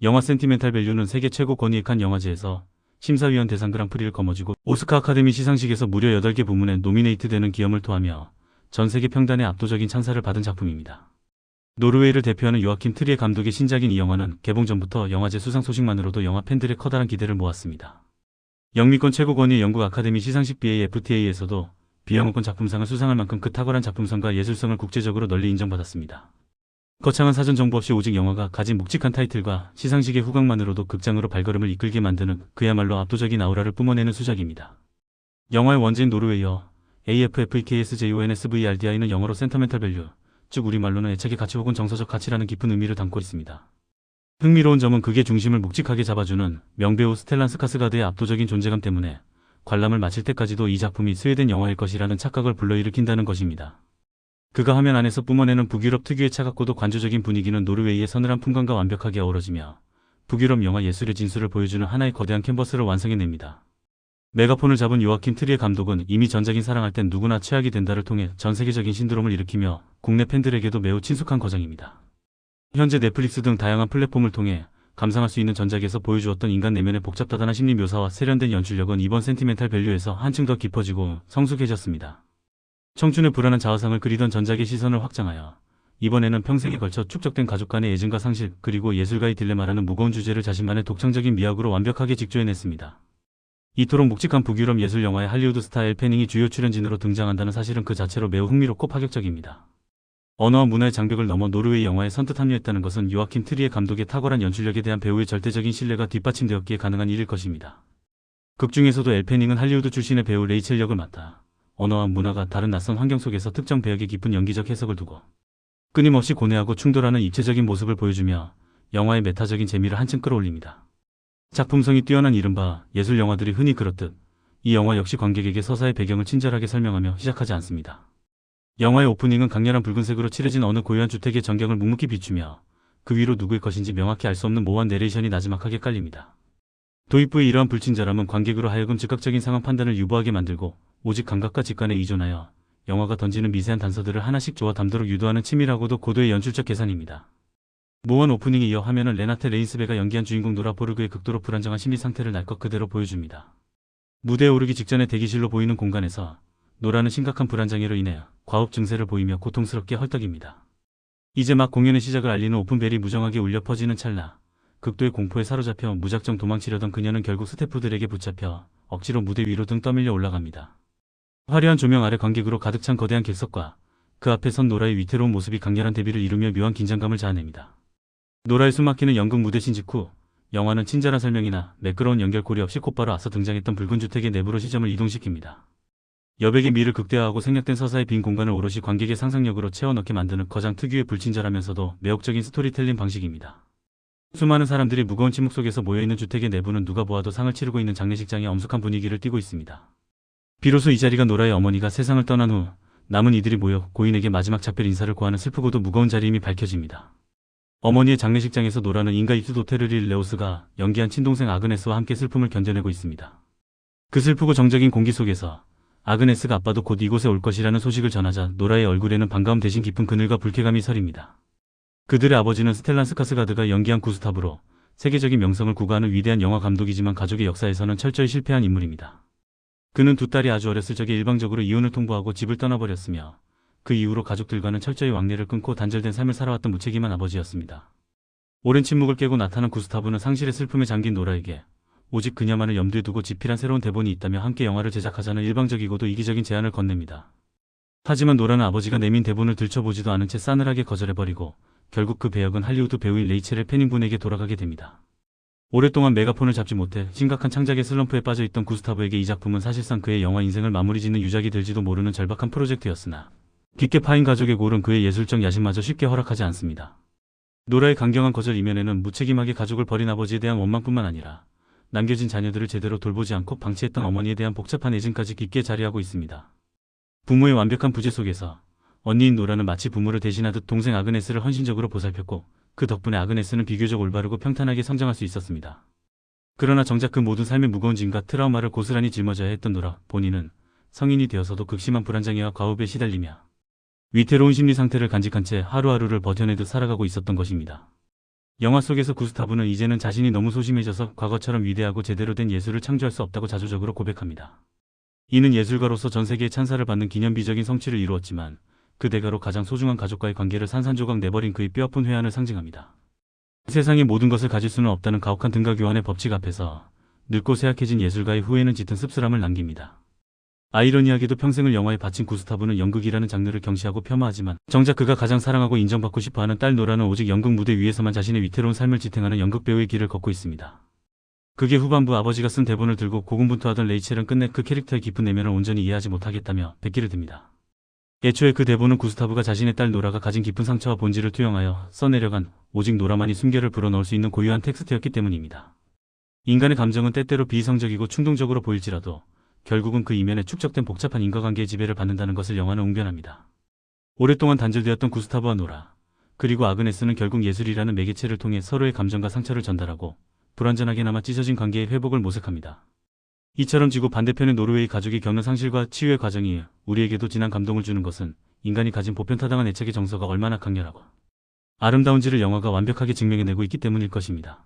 영화 센티멘탈 밸류는 세계 최고 권위익한 영화제에서 심사위원 대상 그랑프리를 거머쥐고 오스카 아카데미 시상식에서 무려 8개 부문에 노미네이트되는 기염을 토하며 전 세계 평단의 압도적인 찬사를 받은 작품입니다. 노르웨이를 대표하는 요아킴 트리에 감독의 신작인 이 영화는 개봉 전부터 영화제 수상 소식만으로도 영화 팬들의 커다란 기대를 모았습니다. 영미권 최고 권위의 영국 아카데미 시상식 BAFTA에서도 비영어권 작품상을 수상할 만큼 그 탁월한 작품성과 예술성을 국제적으로 널리 인정받았습니다. 거창한 사전 정보 없이 오직 영화가 가진 묵직한 타이틀과 시상식의 후광만으로도 극장으로 발걸음을 이끌게 만드는 그야말로 압도적인 아우라를 뿜어내는 수작입니다. 영화의 원제인 노르웨이어 AFFEKSJONSVRDI는 영어로 센터멘탈 밸류, 즉 우리말로는 애착의 가치 혹은 정서적 가치라는 깊은 의미를 담고 있습니다. 흥미로운 점은 극의 중심을 묵직하게 잡아주는 명배우 스텔란 스카스가드의 압도적인 존재감 때문에 관람을 마칠 때까지도 이 작품이 스웨덴 영화일 것이라는 착각을 불러일으킨다는 것입니다. 그가 화면 안에서 뿜어내는 북유럽 특유의 차갑고도 관조적인 분위기는 노르웨이의 서늘한 풍광과 완벽하게 어우러지며 북유럽 영화 예술의 진수를 보여주는 하나의 거대한 캔버스를 완성해냅니다. 메가폰을 잡은 요아킴 트리에 감독은 이미 전작인 사랑할 땐 누구나 최악이 된다를 통해 전 세계적인 신드롬을 일으키며 국내 팬들에게도 매우 친숙한 거장입니다. 현재 넷플릭스 등 다양한 플랫폼을 통해 감상할 수 있는 전작에서 보여주었던 인간 내면의 복잡다단한 심리 묘사와 세련된 연출력은 이번 센티멘탈 밸류에서 한층 더 깊어지고 성숙해졌습니다. 청춘의 불안한 자화상을 그리던 전작의 시선을 확장하여 이번에는 평생에 걸쳐 축적된 가족 간의 애증과 상실 그리고 예술가의 딜레마라는 무거운 주제를 자신만의 독창적인 미학으로 완벽하게 직조해냈습니다. 이토록 묵직한 북유럽 예술 영화의 할리우드 스타 엘 패닝이 주요 출연진으로 등장한다는 사실은 그 자체로 매우 흥미롭고 파격적입니다. 언어와 문화의 장벽을 넘어 노르웨이 영화에 선뜻 합류했다는 것은 요아킴 트리에 감독의 탁월한 연출력에 대한 배우의 절대적인 신뢰가 뒷받침되었기에 가능한 일일 것입니다. 극 중에서도 엘 패닝은 할리우드 출신의 배우 레이첼 역을 맡아 언어와 문화가 다른 낯선 환경 속에서 특정 배역의 깊은 연기적 해석을 두고 끊임없이 고뇌하고 충돌하는 입체적인 모습을 보여주며 영화의 메타적인 재미를 한층 끌어올립니다. 작품성이 뛰어난 이른바 예술 영화들이 흔히 그렇듯 이 영화 역시 관객에게 서사의 배경을 친절하게 설명하며 시작하지 않습니다. 영화의 오프닝은 강렬한 붉은색으로 칠해진 어느 고요한 주택의 전경을 묵묵히 비추며 그 위로 누구의 것인지 명확히 알 수 없는 모호한 내레이션이 나지막하게 깔립니다. 도입부의 이러한 불친절함은 관객으로 하여금 즉각적인 상황 판단을 유보하게 만들고 오직 감각과 직관에 의존하여 영화가 던지는 미세한 단서들을 하나씩 조아 담도록 유도하는 치밀하고도 고도의 연출적 계산입니다. 모호한 오프닝에 이어 화면은 레나테 레인스베가 연기한 주인공 노라 보르그의 극도로 불안정한 심리 상태를 날 것 그대로 보여줍니다. 무대에 오르기 직전의 대기실로 보이는 공간에서 노라는 심각한 불안장애로 인해 과업 증세를 보이며 고통스럽게 헐떡입니다. 이제 막 공연의 시작을 알리는 오픈벨이 무정하게 울려 퍼지는 찰나 극도의 공포에 사로잡혀 무작정 도망치려던 그녀는 결국 스태프들에게 붙잡혀 억지로 무대 위로 등 떠밀려 올라갑니다. 화려한 조명 아래 관객으로 가득 찬 거대한 객석과 그 앞에 선 노라의 위태로운 모습이 강렬한 대비를 이루며 묘한 긴장감을 자아냅니다. 노라의 숨막히는 연극 무대신 직후 영화는 친절한 설명이나 매끄러운 연결고리 없이 곧바로 앞서 등장했던 붉은 주택의 내부로 시점을 이동시킵니다. 여백의 미를 극대화하고 생략된 서사의 빈 공간을 오롯이 관객의 상상력으로 채워넣게 만드는 거장 특유의 불친절하면서도 매혹적인 스토리텔링 방식입니다. 수많은 사람들이 무거운 침묵 속에서 모여있는 주택의 내부는 누가 보아도 상을 치르고 있는 장례식장의 엄숙한 분위기를 띠고 있습니다. 비로소 이 자리가 노라의 어머니가 세상을 떠난 후 남은 이들이 모여 고인에게 마지막 작별 인사를 고하는 슬프고도 무거운 자리임이 밝혀집니다. 어머니의 장례식장에서 노라는 인가 입수 도테르릴 레오스가 연기한 친동생 아그네스와 함께 슬픔을 견뎌내고 있습니다. 그 슬프고 정적인 공기 속에서 아그네스가 아빠도 곧 이곳에 올 것이라는 소식을 전하자 노라의 얼굴에는 반가움 대신 깊은 그늘과 불쾌감이 서립니다. 그들의 아버지는 스텔란 스카스가드가 연기한 구스타브로 세계적인 명성을 구가하는 위대한 영화 감독이지만 가족의 역사에서는 철저히 실패한 인물입니다. 그는 두 딸이 아주 어렸을 적에 일방적으로 이혼을 통보하고 집을 떠나버렸으며 그 이후로 가족들과는 철저히 왕래를 끊고 단절된 삶을 살아왔던 무책임한 아버지였습니다. 오랜 침묵을 깨고 나타난 구스타브는 상실의 슬픔에 잠긴 노라에게 오직 그녀만을 염두에 두고 집필한 새로운 대본이 있다며 함께 영화를 제작하자는 일방적이고도 이기적인 제안을 건넵니다. 하지만 노라는 아버지가 내민 대본을 들춰보지도 않은 채 싸늘하게 거절해버리고 결국 그 배역은 할리우드 배우인 레이첼의 패닝분에게 돌아가게 됩니다. 오랫동안 메가폰을 잡지 못해 심각한 창작의 슬럼프에 빠져있던 구스타브에게 이 작품은 사실상 그의 영화 인생을 마무리 짓는 유작이 될지도 모르는 절박한 프로젝트였으나 깊게 파인 가족의 골은 그의 예술적 야심마저 쉽게 허락하지 않습니다. 노라의 강경한 거절 이면에는 무책임하게 가족을 버린 아버지에 대한 원망뿐만 아니라 남겨진 자녀들을 제대로 돌보지 않고 방치했던 어머니에 대한 복잡한 애증까지 깊게 자리하고 있습니다. 부모의 완벽한 부재 속에서 언니인 노라는 마치 부모를 대신하듯 동생 아그네스를 헌신적으로 보살폈고 그 덕분에 아그네스는 비교적 올바르고 평탄하게 성장할 수 있었습니다. 그러나 정작 그 모든 삶의 무거운 짐과 트라우마를 고스란히 짊어져야 했던 노라 본인은 성인이 되어서도 극심한 불안장애와 과업에 시달리며 위태로운 심리 상태를 간직한 채 하루하루를 버텨내듯 살아가고 있었던 것입니다. 영화 속에서 구스타브는 이제는 자신이 너무 소심해져서 과거처럼 위대하고 제대로 된 예술을 창조할 수 없다고 자조적으로 고백합니다. 이는 예술가로서 전 세계의 찬사를 받는 기념비적인 성취를 이루었지만 그 대가로 가장 소중한 가족과의 관계를 산산조각 내버린 그의 뼈아픈 회한을 상징합니다. 세상의 모든 것을 가질 수는 없다는 가혹한 등가 교환의 법칙 앞에서 늙고 쇠약해진 예술가의 후회는 짙은 씁쓸함을 남깁니다. 아이러니하게도 평생을 영화에 바친 구스타브는 연극이라는 장르를 경시하고 폄하하지만 정작 그가 가장 사랑하고 인정받고 싶어하는 딸 노라는 오직 연극 무대 위에서만 자신의 위태로운 삶을 지탱하는 연극 배우의 길을 걷고 있습니다. 극의 후반부 아버지가 쓴 대본을 들고 고군분투하던 레이첼은 끝내 그 캐릭터의 깊은 내면을 온전히 이해하지 못하겠다며 백기를 듭니다. 애초에 그 대본은 구스타브가 자신의 딸 노라가 가진 깊은 상처와 본질을 투영하여 써내려간 오직 노라만이 숨결을 불어넣을 수 있는 고유한 텍스트였기 때문입니다. 인간의 감정은 때때로 비이성적이고 충동적으로 보일지라도 결국은 그 이면에 축적된 복잡한 인과관계의 지배를 받는다는 것을 영화는 웅변합니다. 오랫동안 단절되었던 구스타브와 노라, 그리고 아그네스는 결국 예술이라는 매개체를 통해 서로의 감정과 상처를 전달하고 불완전하게나마 찢어진 관계의 회복을 모색합니다. 이처럼 지구 반대편의 노르웨이 가족이 겪는 상실과 치유의 과정이 우리에게도 진한 감동을 주는 것은 인간이 가진 보편타당한 애착의 정서가 얼마나 강렬하고 아름다운지를 영화가 완벽하게 증명해내고 있기 때문일 것입니다.